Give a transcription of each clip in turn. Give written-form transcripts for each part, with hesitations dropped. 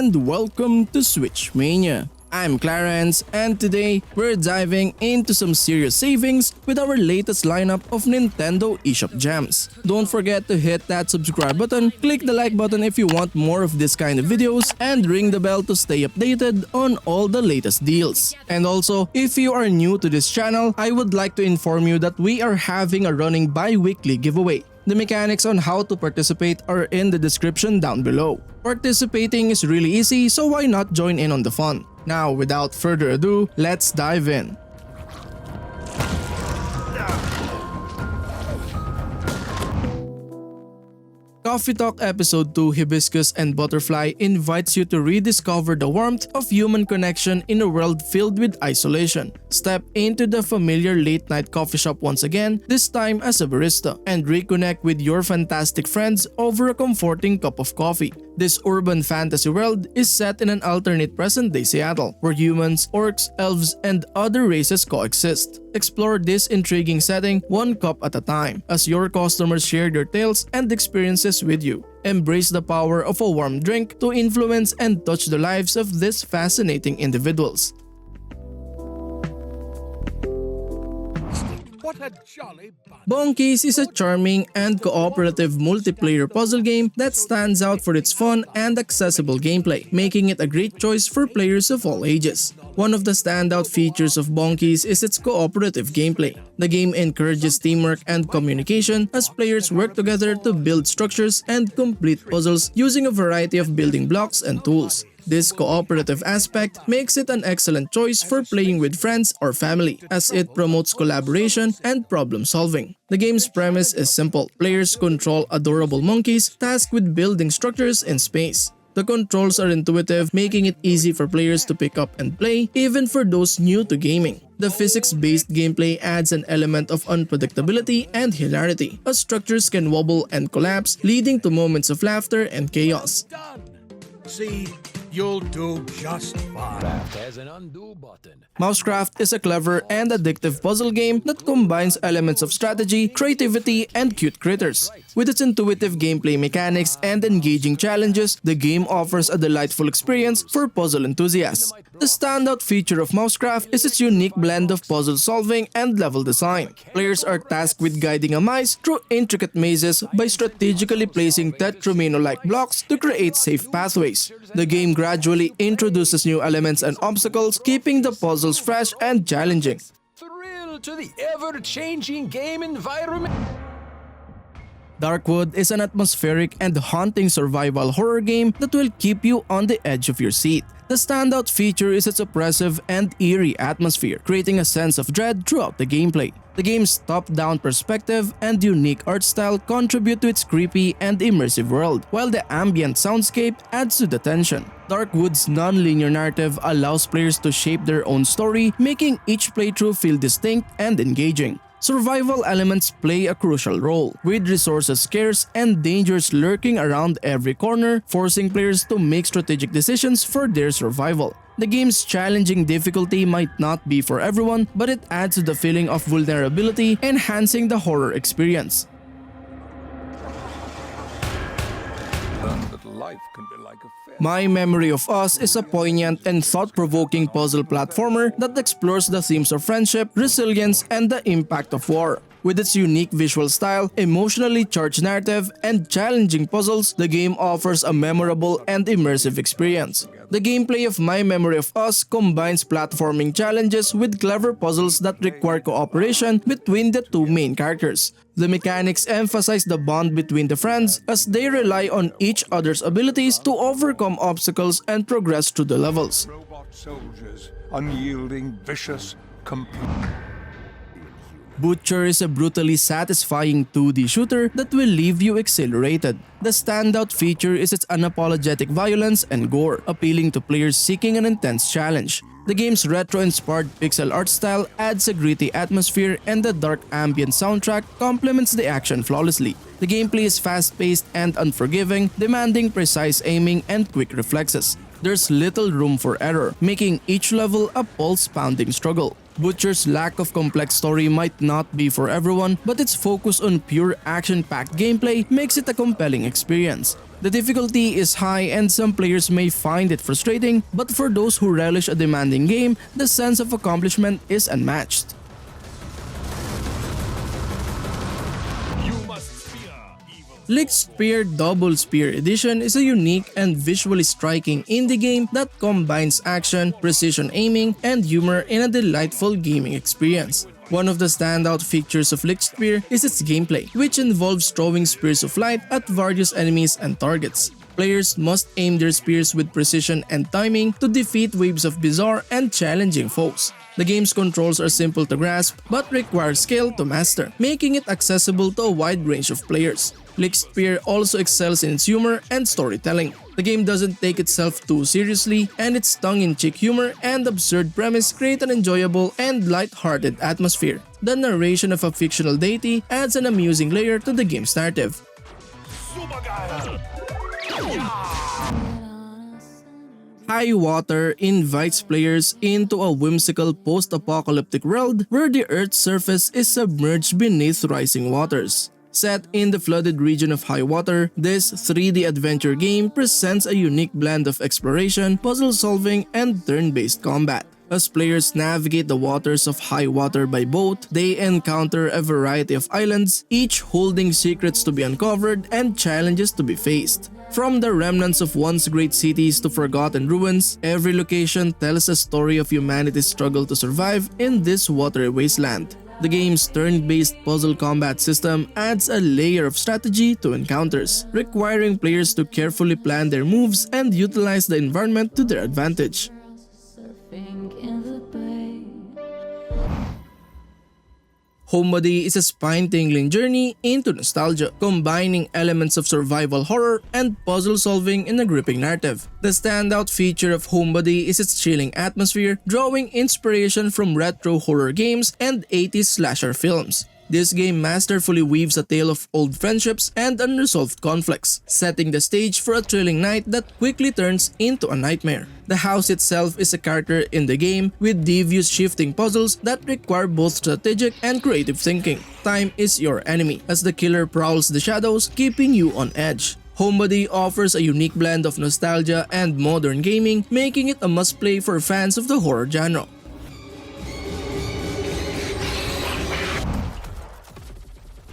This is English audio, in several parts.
and welcome to Switch Mania. I'm Clarence, and today we're diving into some serious savings with our latest lineup of Nintendo eShop gems. Don't forget to hit that subscribe button, click the like button if you want more of this kind of videos, and ring the bell to stay updated on all the latest deals. And also, if you are new to this channel, I would like to inform you that we are having a running bi-weekly giveaway. The mechanics on how to participate are in the description down below. Participating is really easy, so why not join in on the fun? Now, without further ado, let's dive in. Coffee Talk Episode 2 Hibiscus and Butterfly invites you to rediscover the warmth of human connection in a world filled with isolation. Step into the familiar late-night coffee shop once again, this time as a barista, and reconnect with your fantastic friends over a comforting cup of coffee. This urban fantasy world is set in an alternate present-day Seattle, where humans, orcs, elves, and other races coexist. Explore this intriguing setting one cup at a time, as your customers share their tales and experiences with you. Embrace the power of a warm drink to influence and touch the lives of these fascinating individuals. What a jolly bunch. Bonkies is a charming and cooperative multiplayer puzzle game that stands out for its fun and accessible gameplay, making it a great choice for players of all ages. One of the standout features of Bonkies is its cooperative gameplay. The game encourages teamwork and communication as players work together to build structures and complete puzzles using a variety of building blocks and tools. This cooperative aspect makes it an excellent choice for playing with friends or family, as it promotes collaboration and problem solving. The game's premise is simple. Players control adorable monkeys tasked with building structures in space. The controls are intuitive, making it easy for players to pick up and play, even for those new to gaming. The physics-based gameplay adds an element of unpredictability and hilarity, as structures can wobble and collapse, leading to moments of laughter and chaos. Done. See, you'll do just fine. Has an undo button. MouseCraft is a clever and addictive puzzle game that combines elements of strategy, creativity, and cute critters. With its intuitive gameplay mechanics and engaging challenges, the game offers a delightful experience for puzzle enthusiasts. The standout feature of MouseCraft is its unique blend of puzzle solving and level design. Players are tasked with guiding a mice through intricate mazes by strategically placing tetromino-like blocks to create safe pathways. The game gradually introduces new elements and obstacles, keeping the puzzles fresh and challenging. Thrill to the ever-changing game environment. Darkwood is an atmospheric and haunting survival horror game that will keep you on the edge of your seat. The standout feature is its oppressive and eerie atmosphere, creating a sense of dread throughout the gameplay. The game's top-down perspective and unique art style contribute to its creepy and immersive world, while the ambient soundscape adds to the tension. Darkwood's non-linear narrative allows players to shape their own story, making each playthrough feel distinct and engaging. Survival elements play a crucial role, with resources scarce and dangers lurking around every corner, forcing players to make strategic decisions for their survival. The game's challenging difficulty might not be for everyone, but it adds to the feeling of vulnerability, enhancing the horror experience. Life can be like a fair. My Memory of Us is a poignant and thought-provoking puzzle platformer that explores the themes of friendship, resilience, and the impact of war. With its unique visual style, emotionally charged narrative, and challenging puzzles, the game offers a memorable and immersive experience. The gameplay of My Memory of Us combines platforming challenges with clever puzzles that require cooperation between the two main characters. The mechanics emphasize the bond between the friends as they rely on each other's abilities to overcome obstacles and progress through the levels. Robot soldiers, unyielding, vicious, complete. Butcher is a brutally satisfying 2D shooter that will leave you exhilarated. The standout feature is its unapologetic violence and gore, appealing to players seeking an intense challenge. The game's retro-inspired pixel art style adds a gritty atmosphere, and the dark ambient soundtrack complements the action flawlessly. The gameplay is fast-paced and unforgiving, demanding precise aiming and quick reflexes. There's little room for error, making each level a pulse-pounding struggle. Butcher's lack of complex story might not be for everyone, but its focus on pure action-packed gameplay makes it a compelling experience. The difficulty is high and some players may find it frustrating, but for those who relish a demanding game, the sense of accomplishment is unmatched. Lichtspeer Double Speer Edition is a unique and visually striking indie game that combines action, precision aiming, and humor in a delightful gaming experience. One of the standout features of Lichtspeer is its gameplay, which involves throwing spears of light at various enemies and targets. Players must aim their spears with precision and timing to defeat waves of bizarre and challenging foes. The game's controls are simple to grasp but require skill to master, making it accessible to a wide range of players. Lichtspeer also excels in its humor and storytelling. The game doesn't take itself too seriously, and its tongue-in-cheek humor and absurd premise create an enjoyable and light-hearted atmosphere. The narration of a fictional deity adds an amusing layer to the game's narrative. Highwater invites players into a whimsical post-apocalyptic world where the Earth's surface is submerged beneath rising waters. Set in the flooded region of Highwater, this 3D adventure game presents a unique blend of exploration, puzzle solving, and turn-based combat. As players navigate the waters of Highwater by boat, they encounter a variety of islands, each holding secrets to be uncovered and challenges to be faced. From the remnants of once great cities to forgotten ruins, every location tells a story of humanity's struggle to survive in this watery wasteland. The game's turn-based puzzle combat system adds a layer of strategy to encounters, requiring players to carefully plan their moves and utilize the environment to their advantage. Homebody is a spine-tingling journey into nostalgia, combining elements of survival horror and puzzle solving in a gripping narrative. The standout feature of Homebody is its chilling atmosphere, drawing inspiration from retro horror games and 80s slasher films. This game masterfully weaves a tale of old friendships and unresolved conflicts, setting the stage for a thrilling night that quickly turns into a nightmare. The house itself is a character in the game, with devious shifting puzzles that require both strategic and creative thinking. Time is your enemy, as the killer prowls the shadows, keeping you on edge. Homebody offers a unique blend of nostalgia and modern gaming, making it a must-play for fans of the horror genre.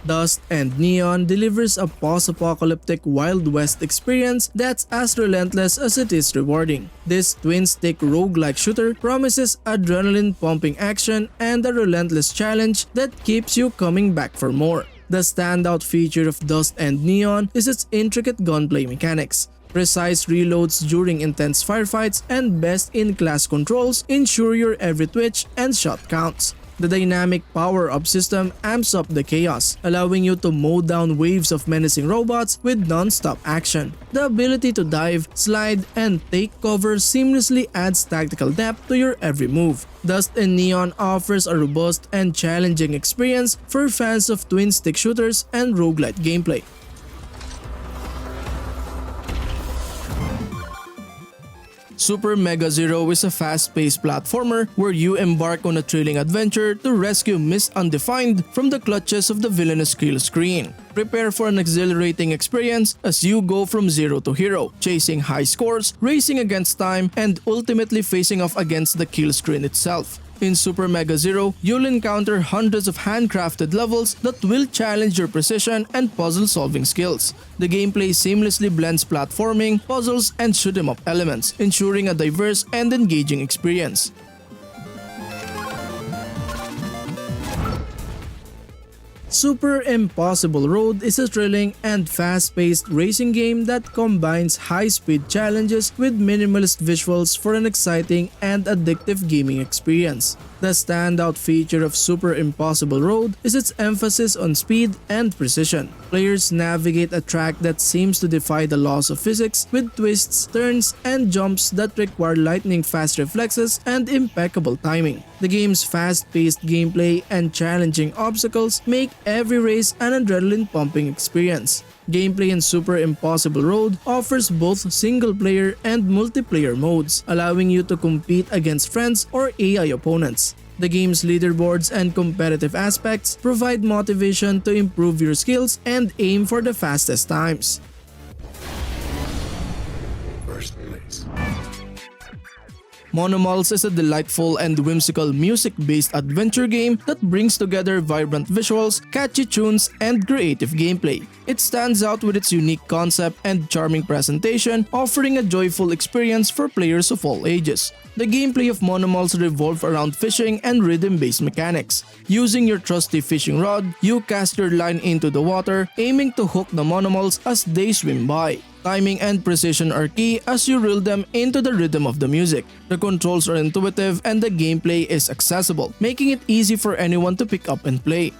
Dust and Neon delivers a post-apocalyptic Wild West experience that's as relentless as it is rewarding. This twin-stick roguelike shooter promises adrenaline-pumping action and a relentless challenge that keeps you coming back for more. The standout feature of Dust and Neon is its intricate gunplay mechanics. Precise reloads during intense firefights and best-in-class controls ensure your every twitch and shot counts. The dynamic power-up system amps up the chaos, allowing you to mow down waves of menacing robots with non-stop action. The ability to dive, slide, and take cover seamlessly adds tactical depth to your every move. Dust and Neon offers a robust and challenging experience for fans of twin-stick shooters and roguelite gameplay. Super Mega Zero is a fast-paced platformer where you embark on a thrilling adventure to rescue Miss Undefined from the clutches of the villainous kill screen. Prepare for an exhilarating experience as you go from zero to hero, chasing high scores, racing against time, and ultimately facing off against the kill screen itself. In Super Mega Zero, you'll encounter hundreds of handcrafted levels that will challenge your precision and puzzle-solving skills. The gameplay seamlessly blends platforming, puzzles, and shoot-'em-up elements, ensuring a diverse and engaging experience. Super Impossible Road is a thrilling and fast-paced racing game that combines high-speed challenges with minimalist visuals for an exciting and addictive gaming experience. The standout feature of Super Impossible Road is its emphasis on speed and precision. Players navigate a track that seems to defy the laws of physics with twists, turns, and jumps that require lightning-fast reflexes and impeccable timing. The game's fast-paced gameplay and challenging obstacles make every race an adrenaline-pumping experience. Gameplay in Super Impossible Road offers both single-player and multiplayer modes, allowing you to compete against friends or AI opponents. The game's leaderboards and competitive aspects provide motivation to improve your skills and aim for the fastest times. first place. Monomals is a delightful and whimsical music-based adventure game that brings together vibrant visuals, catchy tunes, and creative gameplay. It stands out with its unique concept and charming presentation, offering a joyful experience for players of all ages. The gameplay of Monomals revolves around fishing and rhythm-based mechanics. Using your trusty fishing rod, you cast your line into the water, aiming to hook the Monomals as they swim by. Timing and precision are key as you reel them into the rhythm of the music. The controls are intuitive and the gameplay is accessible, making it easy for anyone to pick up and play.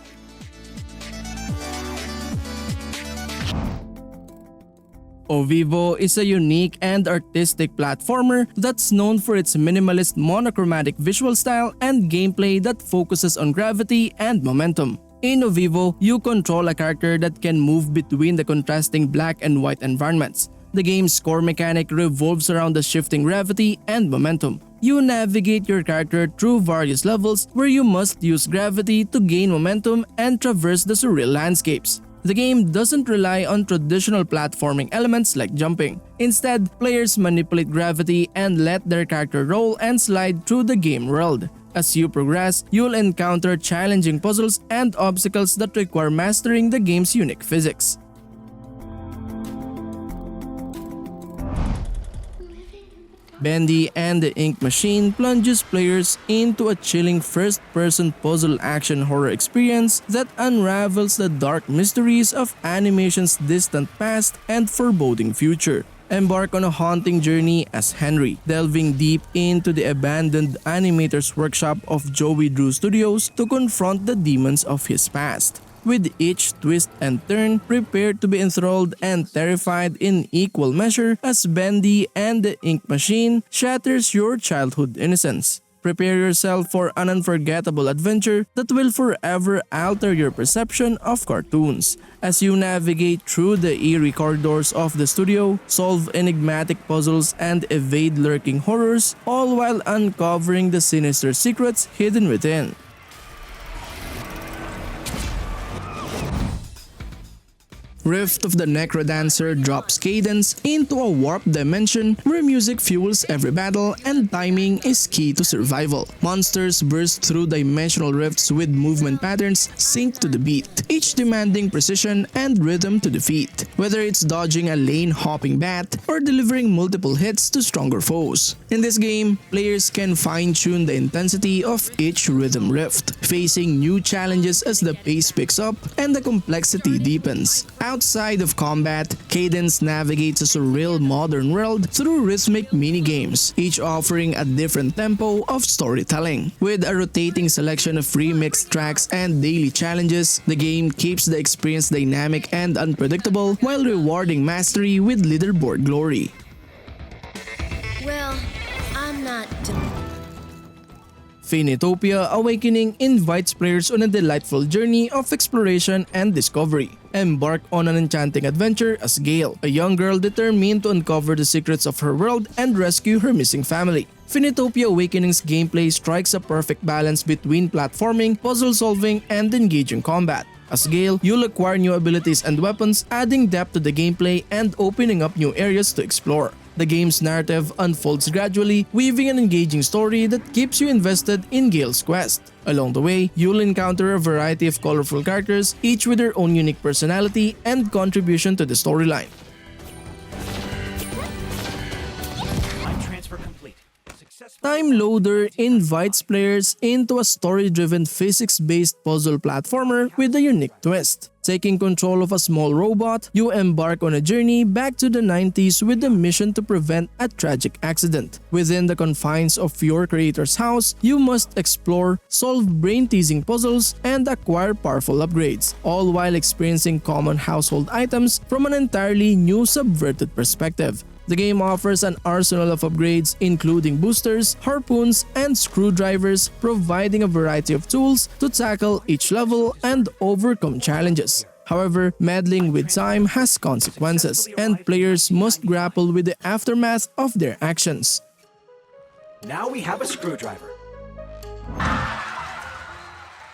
OVIVO is a unique and artistic platformer that's known for its minimalist monochromatic visual style and gameplay that focuses on gravity and momentum. In OVIVO, you control a character that can move between the contrasting black and white environments. The game's core mechanic revolves around the shifting gravity and momentum. You navigate your character through various levels where you must use gravity to gain momentum and traverse the surreal landscapes. The game doesn't rely on traditional platforming elements like jumping. Instead, players manipulate gravity and let their character roll and slide through the game world. As you progress, you'll encounter challenging puzzles and obstacles that require mastering the game's unique physics. Bendy and the Ink Machine plunges players into a chilling first-person puzzle action horror experience that unravels the dark mysteries of animation's distant past and foreboding future. Embark on a haunting journey as Henry, delving deep into the abandoned animator's workshop of Joey Drew Studios to confront the demons of his past. With each twist and turn, prepare to be enthralled and terrified in equal measure as Bendy and the Ink Machine shatters your childhood innocence. Prepare yourself for an unforgettable adventure that will forever alter your perception of cartoons. As you navigate through the eerie corridors of the studio, solve enigmatic puzzles and evade lurking horrors, all while uncovering the sinister secrets hidden within. Rift of the NecroDancer drops Cadence into a warped dimension where music fuels every battle and timing is key to survival. Monsters burst through dimensional rifts with movement patterns synced to the beat, each demanding precision and rhythm to defeat, whether it's dodging a lane-hopping bat or delivering multiple hits to stronger foes. In this game, players can fine-tune the intensity of each rhythm rift, facing new challenges as the pace picks up and the complexity deepens. Outside of combat, Cadence navigates a surreal modern world through rhythmic minigames, each offering a different tempo of storytelling. With a rotating selection of remixed tracks and daily challenges, the game keeps the experience dynamic and unpredictable while rewarding mastery with leaderboard glory. Well, I'm not Phoenotopia Awakening invites players on a delightful journey of exploration and discovery. Embark on an enchanting adventure as Gale, a young girl determined to uncover the secrets of her world and rescue her missing family. Phoenotopia Awakening's gameplay strikes a perfect balance between platforming, puzzle solving, and engaging combat. As Gale, you'll acquire new abilities and weapons, adding depth to the gameplay and opening up new areas to explore. The game's narrative unfolds gradually, weaving an engaging story that keeps you invested in Gale's quest. Along the way, you'll encounter a variety of colorful characters, each with their own unique personality and contribution to the storyline. Time Loader invites players into a story-driven physics-based puzzle platformer with a unique twist. Taking control of a small robot, you embark on a journey back to the 90s with the mission to prevent a tragic accident. Within the confines of your creator's house, you must explore, solve brain-teasing puzzles, and acquire powerful upgrades, all while experiencing common household items from an entirely new subverted perspective. The game offers an arsenal of upgrades including boosters, harpoons, and screwdrivers, providing a variety of tools to tackle each level and overcome challenges. However, meddling with time has consequences, and players must grapple with the aftermath of their actions. Now we have a screwdriver.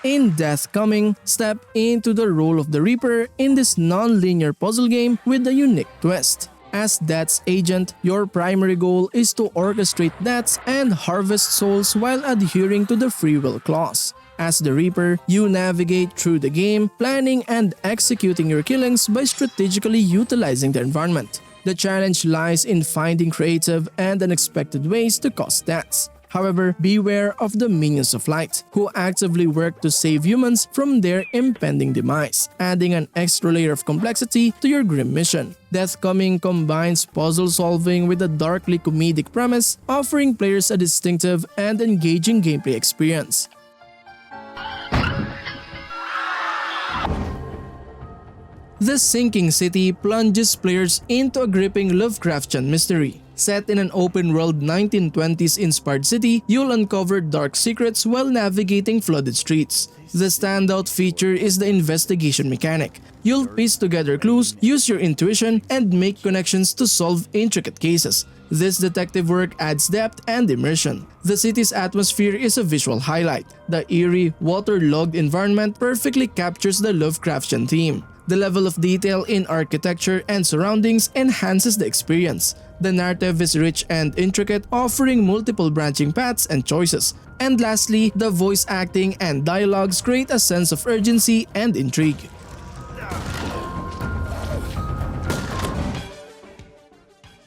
In Death Coming, step into the role of the Reaper in this non-linear puzzle game with a unique twist. As Death's agent, your primary goal is to orchestrate deaths and harvest souls while adhering to the free will clause. As the Reaper, you navigate through the game, planning and executing your killings by strategically utilizing the environment. The challenge lies in finding creative and unexpected ways to cause deaths. However, beware of the Minions of Light, who actively work to save humans from their impending demise, adding an extra layer of complexity to your grim mission. Deathcoming combines puzzle solving with a darkly comedic premise, offering players a distinctive and engaging gameplay experience. The Sinking City plunges players into a gripping Lovecraftian mystery. Set in an open-world 1920s-inspired city, you'll uncover dark secrets while navigating flooded streets. The standout feature is the investigation mechanic. You'll piece together clues, use your intuition, and make connections to solve intricate cases. This detective work adds depth and immersion. The city's atmosphere is a visual highlight. The eerie, waterlogged environment perfectly captures the Lovecraftian theme. The level of detail in architecture and surroundings enhances the experience. The narrative is rich and intricate, offering multiple branching paths and choices. And lastly, the voice acting and dialogues create a sense of urgency and intrigue.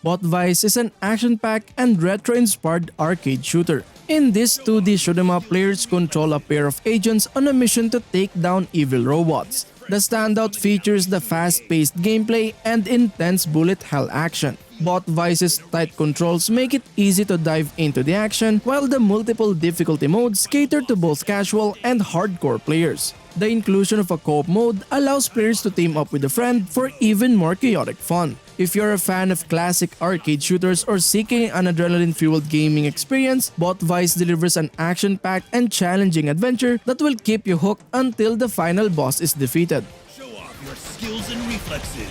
Botvice is an action-packed and retro-inspired arcade shooter. In this 2D shoot-'em-up, players control a pair of agents on a mission to take down evil robots. The standout features the fast-paced gameplay and intense bullet hell action. Botvice's tight controls make it easy to dive into the action, while the multiple difficulty modes cater to both casual and hardcore players. The inclusion of a co-op mode allows players to team up with a friend for even more chaotic fun. If you're a fan of classic arcade shooters or seeking an adrenaline-fueled gaming experience, Botvice delivers an action-packed and challenging adventure that will keep you hooked until the final boss is defeated. Show off your skills and reflexes.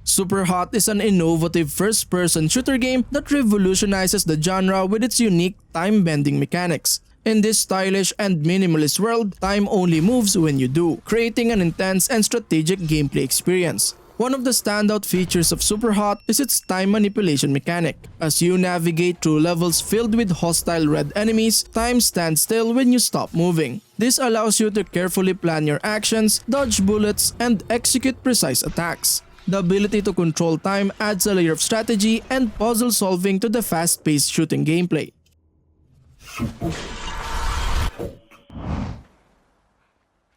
SUPERHOT is an innovative first-person shooter game that revolutionizes the genre with its unique time-bending mechanics. In this stylish and minimalist world, time only moves when you do, creating an intense and strategic gameplay experience. One of the standout features of SUPERHOT is its time manipulation mechanic. As you navigate through levels filled with hostile red enemies, time stands still when you stop moving. This allows you to carefully plan your actions, dodge bullets, and execute precise attacks. The ability to control time adds a layer of strategy and puzzle solving to the fast-paced shooting gameplay.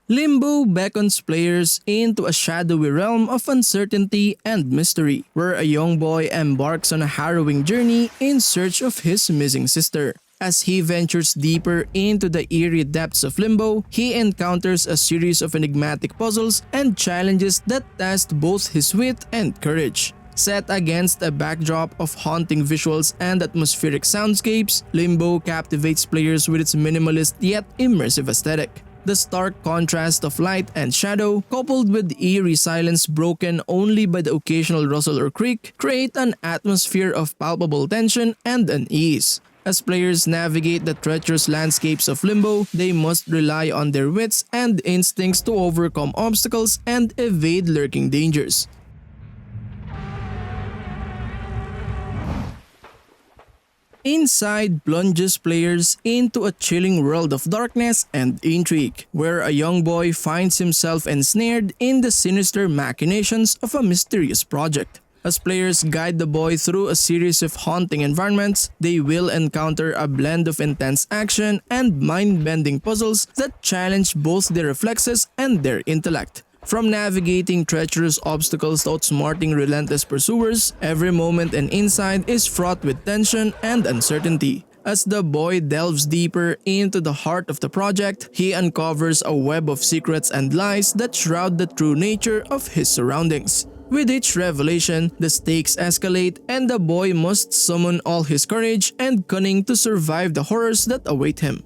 Limbo beckons players into a shadowy realm of uncertainty and mystery, where a young boy embarks on a harrowing journey in search of his missing sister. As he ventures deeper into the eerie depths of Limbo, he encounters a series of enigmatic puzzles and challenges that test both his wit and courage. Set against a backdrop of haunting visuals and atmospheric soundscapes, Limbo captivates players with its minimalist yet immersive aesthetic. The stark contrast of light and shadow, coupled with eerie silence broken only by the occasional rustle or creak, create an atmosphere of palpable tension and unease. As players navigate the treacherous landscapes of Limbo, they must rely on their wits and instincts to overcome obstacles and evade lurking dangers. Inside plunges players into a chilling world of darkness and intrigue, where a young boy finds himself ensnared in the sinister machinations of a mysterious project. As players guide the boy through a series of haunting environments, they will encounter a blend of intense action and mind-bending puzzles that challenge both their reflexes and their intellect. From navigating treacherous obstacles to outsmarting relentless pursuers, every moment and insight is fraught with tension and uncertainty. As the boy delves deeper into the heart of the project, he uncovers a web of secrets and lies that shroud the true nature of his surroundings. With each revelation, the stakes escalate and the boy must summon all his courage and cunning to survive the horrors that await him.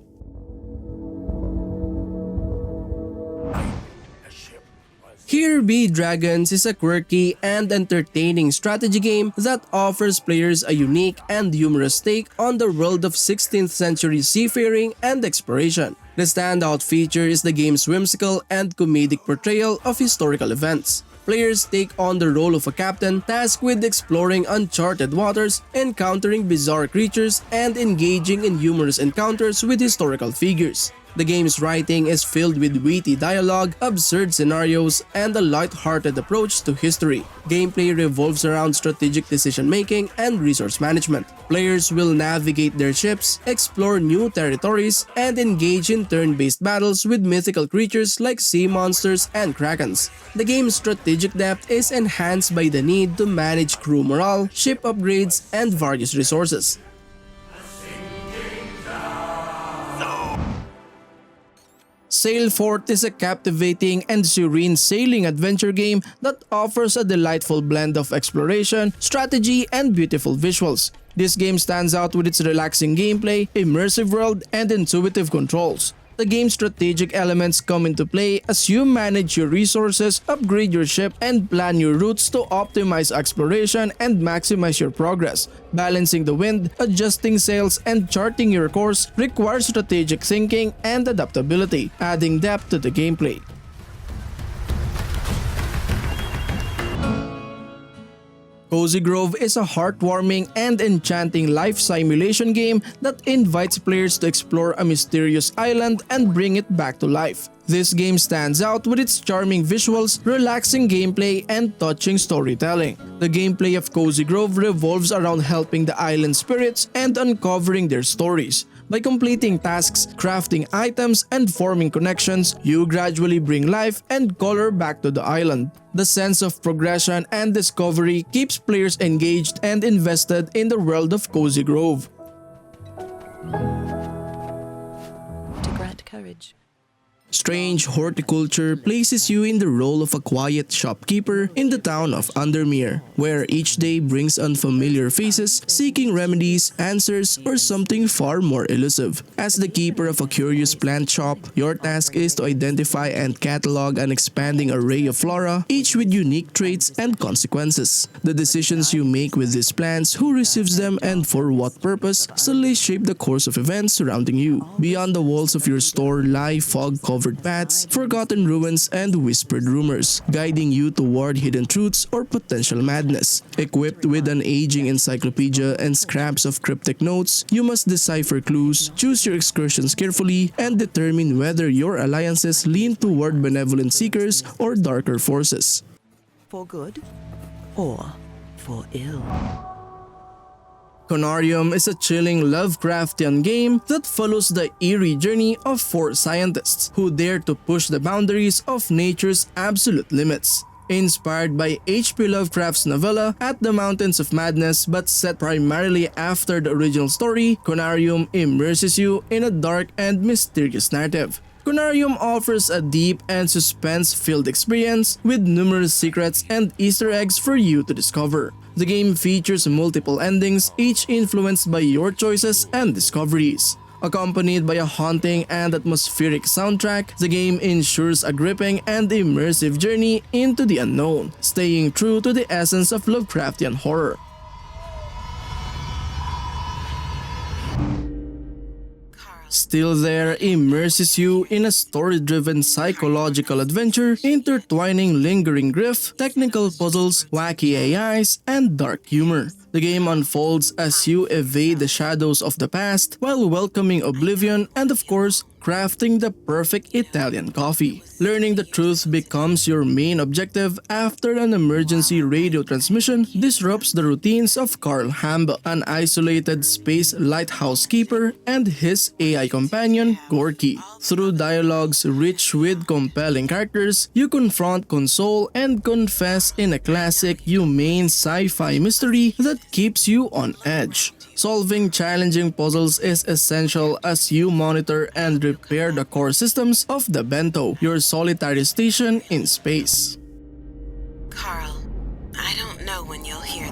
Here Be Dragons is a quirky and entertaining strategy game that offers players a unique and humorous take on the world of 16th century seafaring and exploration. The standout feature is the game's whimsical and comedic portrayal of historical events. Players take on the role of a captain tasked with exploring uncharted waters, encountering bizarre creatures, and engaging in humorous encounters with historical figures. The game's writing is filled with witty dialogue, absurd scenarios, and a light-hearted approach to history. Gameplay revolves around strategic decision-making and resource management. Players will navigate their ships, explore new territories, and engage in turn-based battles with mythical creatures like sea monsters and krakens. The game's strategic depth is enhanced by the need to manage crew morale, ship upgrades, and various resources. Sailfort is a captivating and serene sailing adventure game that offers a delightful blend of exploration, strategy, and beautiful visuals. This game stands out with its relaxing gameplay, immersive world, and intuitive controls. The game's strategic elements come into play as you manage your resources, upgrade your ship, and plan your routes to optimize exploration and maximize your progress. Balancing the wind, adjusting sails, and charting your course requires strategic thinking and adaptability, adding depth to the gameplay. Cozy Grove is a heartwarming and enchanting life simulation game that invites players to explore a mysterious island and bring it back to life. This game stands out with its charming visuals, relaxing gameplay, and touching storytelling. The gameplay of Cozy Grove revolves around helping the island spirits and uncovering their stories. By completing tasks, crafting items, and forming connections, you gradually bring life and color back to the island. The sense of progression and discovery keeps players engaged and invested in the world of Cozy Grove. To grant courage. Strange Horticulture places you in the role of a quiet shopkeeper in the town of Undermere, where each day brings unfamiliar faces seeking remedies, answers, or something far more elusive. As the keeper of a curious plant shop, your task is to identify and catalog an expanding array of flora, each with unique traits and consequences. The decisions you make with these plants, who receives them, and for what purpose, subtly shape the course of events surrounding you. Beyond the walls of your store lie fog-covered paths, forgotten ruins, and whispered rumors, guiding you toward hidden truths or potential madness. Equipped with an aging encyclopedia and scraps of cryptic notes, you must decipher clues, choose your excursions carefully, and determine whether your alliances lean toward benevolent seekers or darker forces. For good or for ill. Conarium is a chilling Lovecraftian game that follows the eerie journey of four scientists who dare to push the boundaries of nature's absolute limits. Inspired by H.P. Lovecraft's novella At the Mountains of Madness but set primarily after the original story, Conarium immerses you in a dark and mysterious narrative. Conarium offers a deep and suspense-filled experience with numerous secrets and Easter eggs for you to discover. The game features multiple endings, each influenced by your choices and discoveries. Accompanied by a haunting and atmospheric soundtrack, the game ensures a gripping and immersive journey into the unknown, staying true to the essence of Lovecraftian horror. Still There immerses you in a story-driven psychological adventure intertwining lingering grief, technical puzzles, wacky AIs, and dark humor. The game unfolds as you evade the shadows of the past while welcoming oblivion and, of course, crafting the perfect Italian coffee. Learning the truth becomes your main objective after an emergency radio transmission disrupts the routines of Carl Hamble, an isolated space lighthouse keeper, and his AI companion, Gorky. Through dialogues rich with compelling characters, you confront, console, and confess in a classic, humane sci-fi mystery that keeps you on edge. Solving challenging puzzles is essential as you monitor and repair the core systems of the Bento, your solitary station in space. Carl, I don't know when you'll hear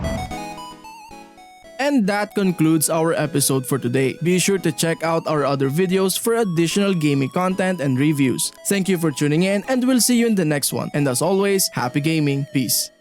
And that concludes our episode for today. Be sure to check out our other videos for additional gaming content and reviews. Thank you for tuning in, and we'll see you in the next one. And as always, happy gaming. Peace.